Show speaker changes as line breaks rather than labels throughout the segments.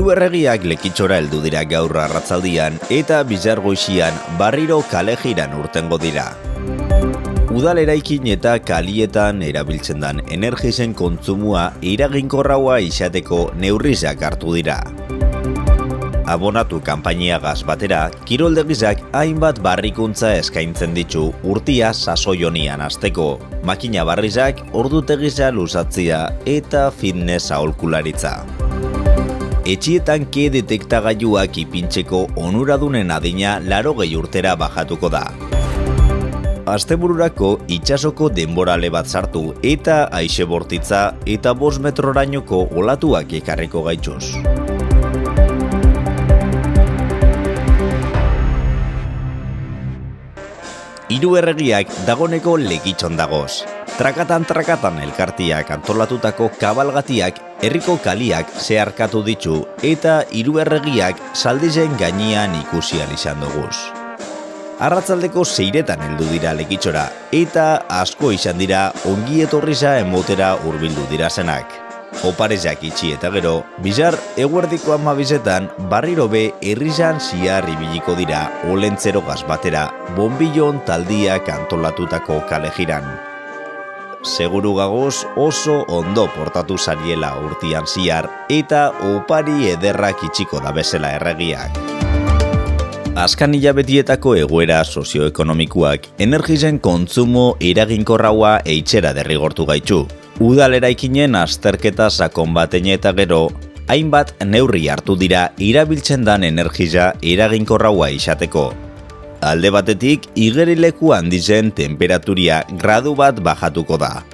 Hiru erregiak Lekitxora heldu dira gaur arratzaldian eta bihar goizian barriro kalejiran urtengo dira. Udal eraikin eta kalietan erabiltzen den energizen kontsumua eraginkorragoa izateko neurrizak hartu dira. Abonatu kanpainiagaz batera, kiroldegizak hainbat barrikuntza eskaintzen ditu urtia sasoi honian hasteko, makina barrizak, ordutegiza luzatzia eta fitness aholkularitza. Etxietan ke detektagailuak ipintzeko onuradunen adina 80 urtera bajatuko da. Astebururako itsasoko denborale bat sartu eta aixe bortitza eta 5 metrorainoko olatuak ekarriko gaituz. Hiru erregiak dagoneko Lekitxon dagoz. Trakatan elkartiak antolatutako kabalgatiak herriko kaliak zeharkatu ditu eta hiru erregiak saldizen gainean ikusi ahal izan duguz. Arratzaldeko 6etan heldu dira Lekitxora eta asko izan dira ongi etorriza emotera hurbildu dira zenak. Oparezak itxi eta gero, bihar eguerdiko 12etan barriro be herrizan ziar ibiliko dira olentzero gaz batera bonbillon taldiak antolatutako kalejiran. Seguru gagoz oso ondo portatu zariela urtian ziar eta opari ederrak itxiko da bezala erregiak. Azkan hilabetietako egoera sozioekonomikoak energizen kontsumo eraginkorraua eitxera derrigortu gaitu. Udal eraikinen azterketa sakon baten eta gero, hainbat neurri hartu dira erabiltzen dan energiza eraginkorraua izateko. Alde batetik, igerileku handizen temperaturia gradu bat bajatuko da.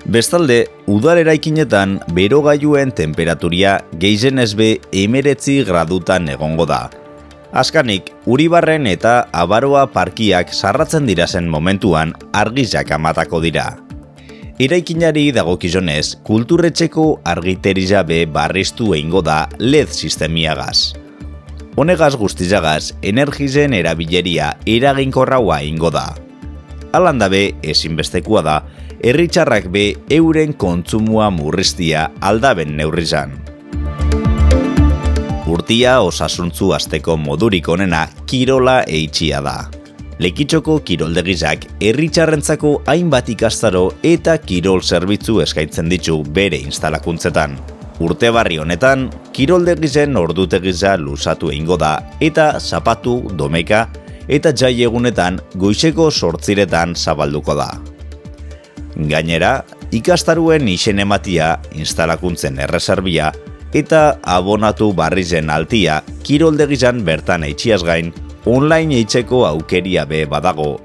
Bestalde, udal eraikinetan berogailuen temperaturia gehien be 19 gradutan egongo da. Azkanik, Uribarren eta Abaroa parkiak sarratzen dirazen momentuan argizak amatako dira. Eraikinari dagokizonez, kulturretxeko argiteriza be barriztu eingo da LED sistemiagaz. Honegaz guztizagaz, energizen erabileria eraginkorraua eingo da. Halanda be, ezinbestekoa da, herritxarrak be euren kontsumua murriztia aldaben neurrizan. Urtia osasuntzu hasteko modurik onena kirola eitxia da. Lekitxoko kiroldegizak herritxarrentzako hainbat ikastaro eta kirol zerbitzu eskaintzen ditu bere instalakuntzetan. Urte barri honetan, kiroldegizen ordutegiza luzatu eingo da eta zapatu, domeka eta jai egunetan goizeko 8etan zabalduko da. Gainera, ikastaruen izen ematia, instalakuntzen erreserbia eta abonatu barrizen altia kiroldegizan bertan eitxiaz gain, online eitzeko aukeria be badago,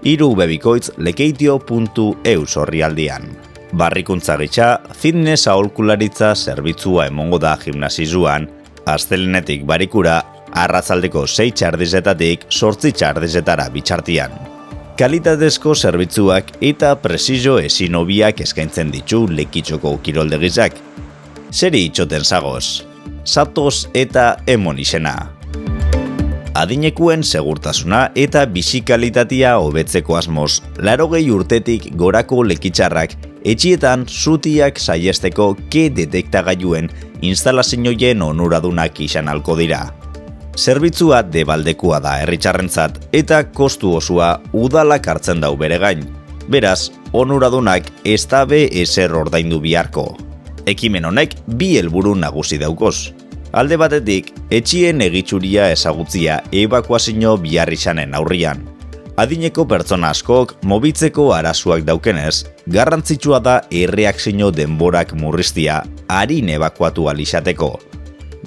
3webikoitz.lekeitio.eu orrialdean. Barrikuntza gitxa, fitness aholkularitza zerbitzua emongo da gimnasizuan, astelenetik barikura, arratzaldeko 6 txardizetatik 8 txardizetara bitxartian. Kalitatezko zerbitzuak eta presizio ezinobiak eskaintzen ditu Lekitxoko kiroldegizak. Zeri itxoten zagoz, zatoz eta emon izena. Adinekuen segurtasuna eta bizikalitatea hobetzeko asmoz, 80 urtetik gorako lekitxarrak etxietan zutiak saiesteko ke detektagailuen instalazioen onuradunak izan halko dira. Zerbitzua debaldekoa da herritxarrentzat eta kostu osua udalak hartzen dau bere gain. Beraz, onuradunak ez da be ezer ordaindu biharko. Ekimen honek bi helburu nagusi daukoz. Alde batetik, etxien egitzuria ezagutzia ebakuazio biharrizanen aurrian. Adineko pertsona askok mobitzeko arazoak daukenez, garrantzitsua da erreakzio denborak murriztia harin ebakuatu alizateko.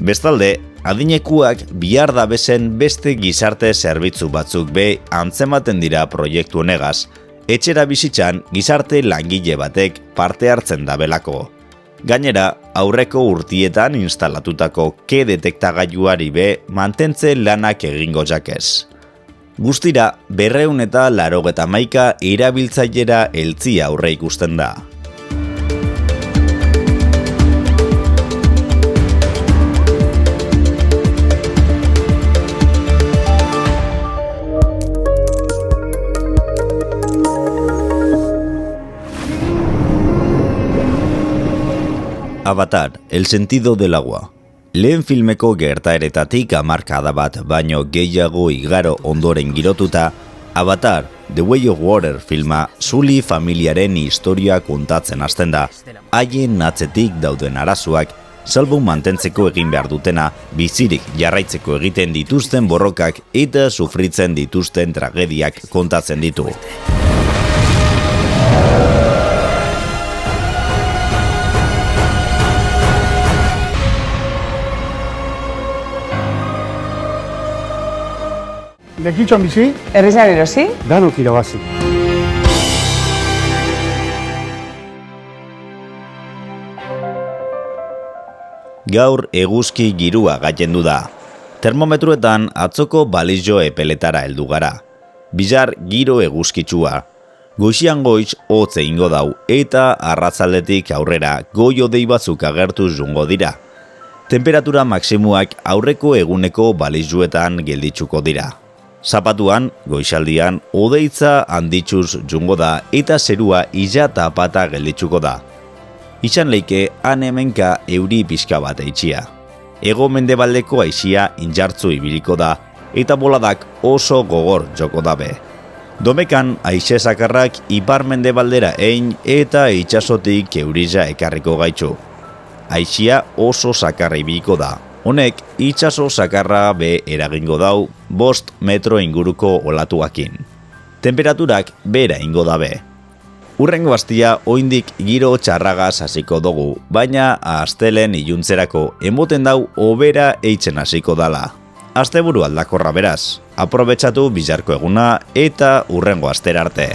Bestalde, adinekuak bihar dabezen beste gizarte zerbitzu batzuk be antzematen dira proiektu honegaz, etxera bizitzan gizarte langile batek parte hartzen dabelako. Gainera, aurreko urtietan instalatutako ke detektagailuari be mantentze lanak egingo jakez. Guztira, 291 erabiltzailera heltzi aurre ikusten da. Avatar, el sentido del agua. Lehen filmeko gertaeretatik hamarkada bat baino gehiago igaro ondoren girotuta, Avatar, The Way of Water filma Sully familiaren historia kontatzen hasten da, haien atzetik dauden arazoak, salbu mantentzeko egin behar dutena, bizirik jarraitzeko egiten dituzten borrokak eta sufritzen dituzten tragediak kontatzen ditu.
Lekitxon bizi?
Herrizar erosi?
Danok irabazi.
Gaur eguzki girua gailendu da. Termometruetan atzoko balizio epeletara heldu gara. Bizar giro eguzkitsua. Goizian goiz hotz egingo dau eta arratzaldetik aurrera goi-hodei batzuk agertuz joango dira. Temperatura maksimuak aurreko eguneko balizioetan gelditzuko dira. Zapatuan, goizaldian, hodeitza handituz joango da eta zerua ila tapata gelditzuko da. Izan leike han-hemenka euri pixka bat eitxia. Hego mendebaldeko haizia injartzu ibiliko da eta boladak oso gogor joko dabe. Domekan haize zakarrak ipar mendebaldera ein eta itsasotik euriza ekarriko gaitzu. Haizia oso zakarra ibiliko da. Honek itsaso zakarra be eragingo dau 5 metro inguruko olatuakin. Temperaturak bera ingo dabe. Urrengo astia oraindik giro txarragaz hasiko dugu, baina astelen iluntzerako emoten dau hobera eitzen hasiko dala. Asteburu aldakorra beraz, aprobetxatu bizarko eguna eta urrengo astera arte.